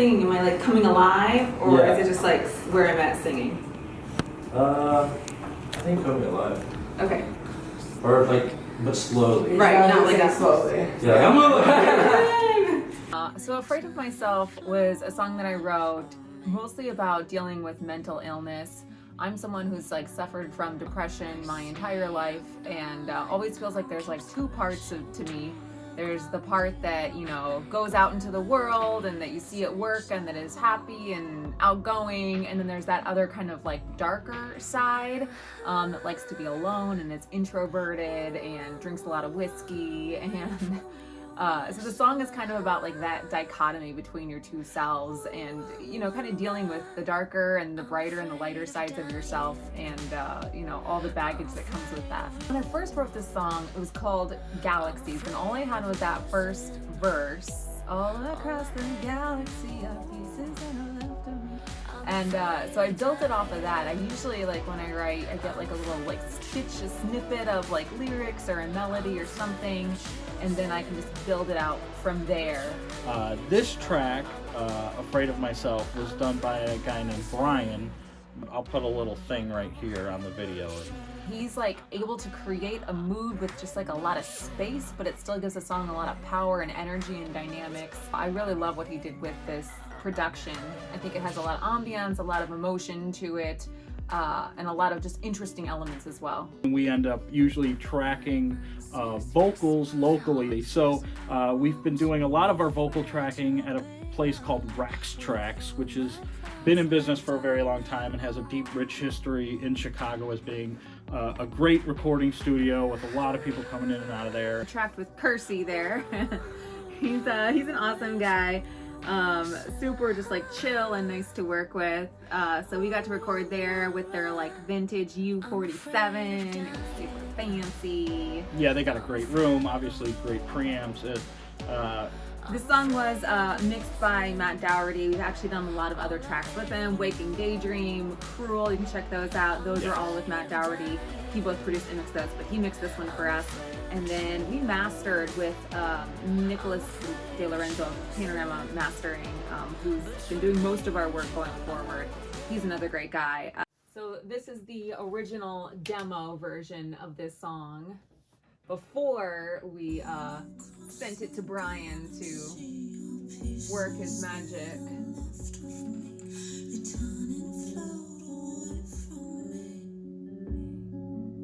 singing, am I like coming alive, or Yeah. is it just like where I'm at singing? I think coming alive. Okay. Or like, but slowly. Right, not like that that. slowly. Yeah, I'm alive. So Afraid of Myself was a song that I wrote mostly about dealing with mental illness. I'm someone who's like suffered from depression my entire life, and always feels like there's like two parts to me. There's the part that, you know, goes out into the world and that you see at work and that is happy and outgoing, and then there's that other kind of like darker side that likes to be alone and is introverted and drinks a lot of whiskey. And so the song is kind of about like that dichotomy between your two selves, and, you know, kind of dealing with the darker and the brighter and the lighter sides of yourself, and you know, all the baggage that comes with that. When I first wrote this song, it was called Galaxies, and all I had was that first verse. All across the galaxy are pieces that are left of me. And so I built it off of that. I usually, like, when I write, I get like a little like stitch, a snippet of like lyrics or a melody or something, and then I can just build it out from there. This track, Afraid of Myself, was done by a guy named Brian. I'll put a little thing right here on the video. He's like able to create a mood with just like a lot of space, but it still gives the song a lot of power and energy and dynamics. I really love what he did with this production. I think it has a lot of ambiance, a lot of emotion to it, and a lot of just interesting elements as well. We end up usually tracking vocals locally. So we've been doing a lot of our vocal tracking at a place called Rax Tracks, which has been in business for a very long time and has a deep, rich history in Chicago as being a great recording studio with a lot of people coming in and out of there. I tracked with Kersey there. He's an awesome guy. Super just like chill and nice to work with. So we got to record there with their like vintage U47. It was super fancy. Yeah, they got a great room, obviously great preamps. This song was mixed by Matt Dougherty. We've actually done a lot of other tracks with him. Waking Daydream, Cruel, you can check those out. Those are all with Matt Dougherty. He both produced and mixed those, but he mixed this one for us. And then we mastered with Nicholas De Lorenzo, Panorama Mastering, who's been doing most of our work going forward. He's another great guy. So this is the original demo version of this song before we sent it to Brian to work his magic.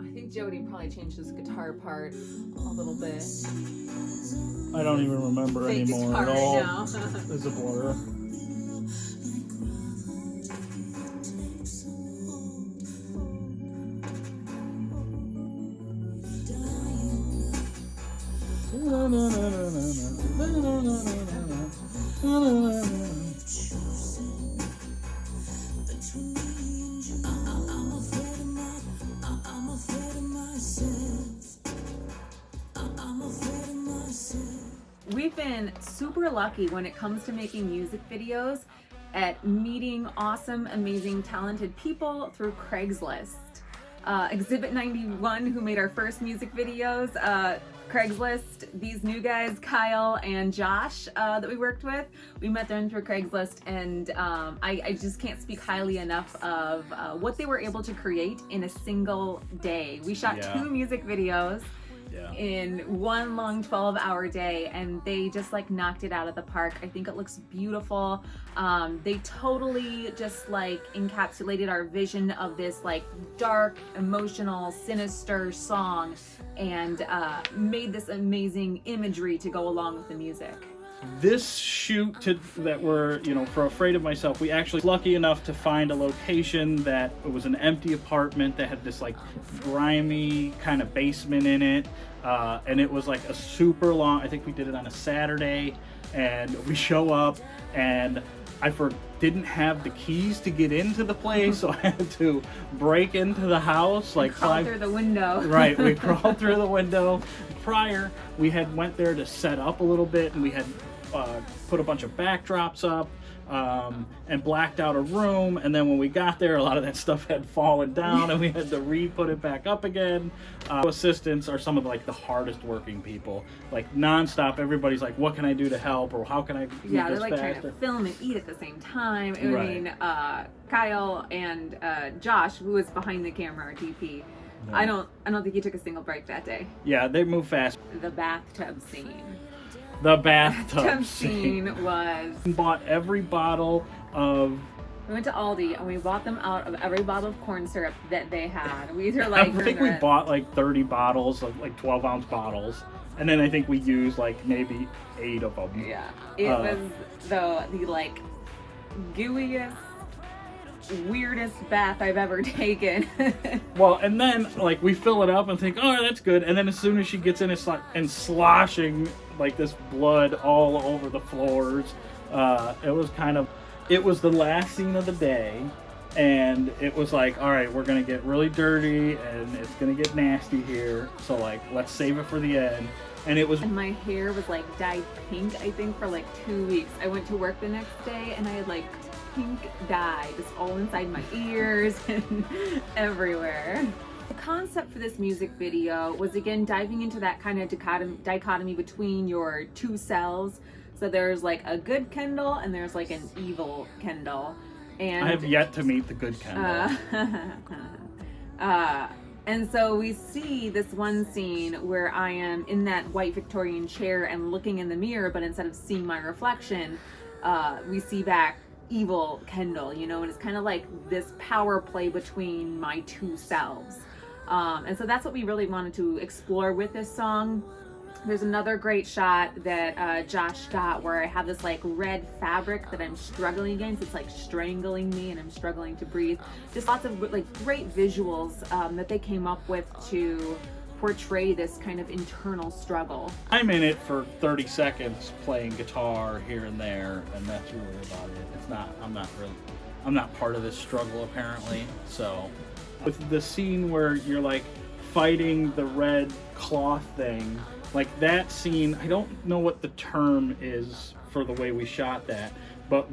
I think Jody probably changed his guitar part a little bit. I don't even remember Fake anymore guitar at right all. now. It's a blur. We've been super lucky when it comes to making music videos at meeting awesome, amazing, talented people through Craigslist. Exhibit 91, who made our first music videos, Craigslist, these new guys, Kyle and Josh, that we worked with, we met them through Craigslist, and I just can't speak highly enough of what they were able to create in a single day. We shot 2 music videos in one long 12-hour day, and they just like knocked it out of the park. I think it looks beautiful. They totally just like encapsulated our vision of this like dark, emotional, sinister song, and made this amazing imagery to go along with the music. This shoot that we're, for Afraid of Myself, we actually lucky enough to find a location that it was an empty apartment that had this like grimy kind of basement in it, and it was like a super long, I think we did it on a Saturday, and we show up and I didn't have the keys to get into the place, so I had to break into the house, like crawl through the window. Right, we crawled through the window. Prior, we had went there to set up a little bit, and we had put a bunch of backdrops up, and blacked out a room. And then when we got there, a lot of that stuff had fallen down, and we had to re-put it back up again. Assistants are some of like the hardest working people. Like nonstop, everybody's like, "What can I do to help?" or "How can I?" Yeah, they're this like trying faster? to film and eat at the same time. I Right. mean, Kyle and Josh, who was behind the camera, our DP. I don't think he took a single break that day. Yeah, they move fast. The bathtub scene. The bathtub Bathtub scene. scene was. We bought every bottle of. We went to Aldi and we bought them out of every bottle of corn syrup that they had. We were I like, think we bought like 30 bottles of like 12-ounce bottles, and then I think we used like maybe 8 of them. Yeah, it was the like gooeyest, weirdest bath I've ever taken. Well, and then like we fill it up and think, oh, that's good, and then as soon as she gets in, it's like and sloshing like this blood all over the floors. It was the last scene of the day, and it was like, all right, we're gonna get really dirty and it's gonna get nasty here, so like let's save it for the end. And it was And my hair was like dyed pink, I think, for like 2 weeks. I went to work the next day and I had like pink dye just all inside my ears and everywhere. The concept for this music video was again diving into that kind of dichotomy between your two selves. So there's like a good Kendall and there's like an evil Kendall. And I have yet to meet the good Kendall. And so we see this one scene where I am in that white Victorian chair and looking in the mirror, but instead of seeing my reflection, we see back evil Kendall, you know, and it's kind of like this power play between my two selves. And so that's what we really wanted to explore with this song. There's another great shot that Josh got where I have this like red fabric that I'm struggling against. It's like strangling me and I'm struggling to breathe. Just lots of like great visuals that they came up with to portray this kind of internal struggle. I'm in it for 30 seconds playing guitar here and there, and that's really about it. I'm not part of this struggle apparently. So with the scene where you're like fighting the red cloth thing, like that scene, I don't know what the term is for the way we shot that, but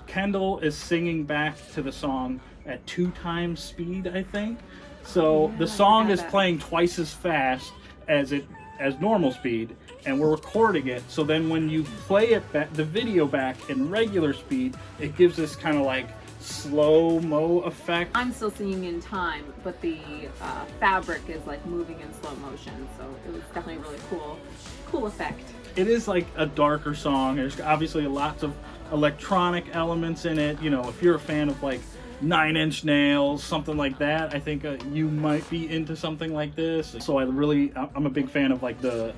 Kendall is singing back to the song at 2 times speed, I think. So Yeah, the I song forgot is that. playing twice as fast as normal speed, and we're recording it. So then when you play it back, the video back in regular speed, it gives this kind of like slow-mo effect. I'm still singing in time, but the fabric is like moving in slow motion. So it was definitely a really cool effect. It is like a darker song. There's obviously lots of electronic elements in it. You know, if you're a fan of like 9 Inch Nails, something like that, I think you might be into something like this. So I'm a big fan of like the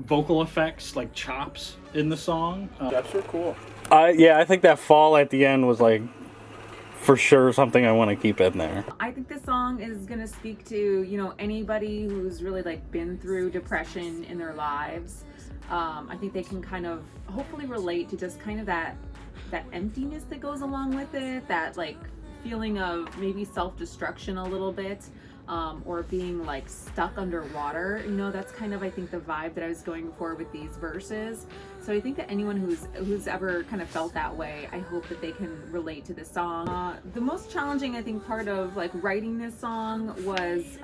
vocal effects, like chops in the song. That's so cool. Yeah, I think that fall at the end was like for sure something I want to keep in there. I think this song is gonna speak to, you know, anybody who's really like been through depression in their lives. I think they can kind of hopefully relate to just kind of that emptiness that goes along with it, that like feeling of maybe self-destruction a little bit, or being like stuck underwater. You know, that's kind of, I think, the vibe that I was going for with these verses. So I think that anyone who's ever kind of felt that way, I hope that they can relate to this song. The most challenging, I think, part of like writing this song was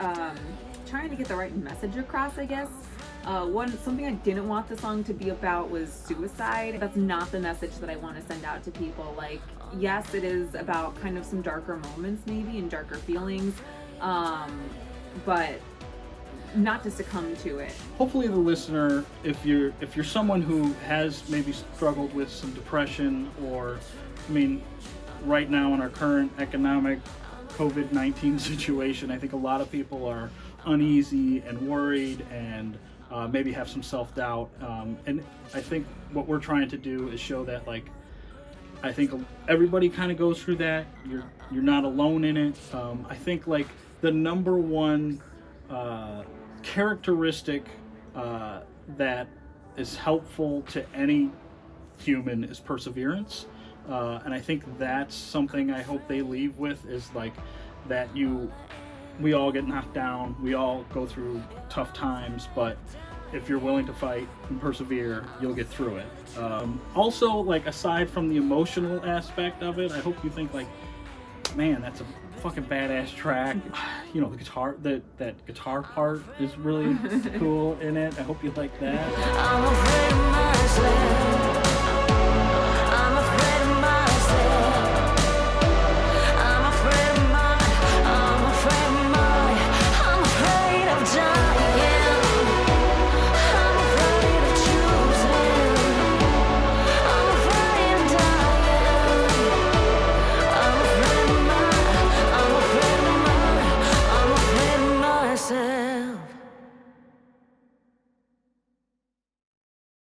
trying to get the right message across, I guess. Something I didn't want the song to be about was suicide. That's not the message that I want to send out to people. Like, yes, it is about kind of some darker moments maybe and darker feelings, but not to succumb to it. Hopefully the listener, if you're someone who has maybe struggled with some depression, or I mean right now in our current economic COVID-19 situation, I think a lot of people are uneasy and worried and maybe have some self-doubt, and I think what we're trying to do is show that, like, I think everybody kind of goes through that. You're not alone in it. I think like the number one characteristic that is helpful to any human is perseverance, and I think that's something I hope they leave with, is like that we all get knocked down, we all go through tough times, but if you're willing to fight and persevere, you'll get through it. Also, like, aside from the emotional aspect of it, I hope you think like, man, that's a fucking badass track. You know, the guitar, that guitar part is really cool in it. I hope you like that. I'm afraid of myself.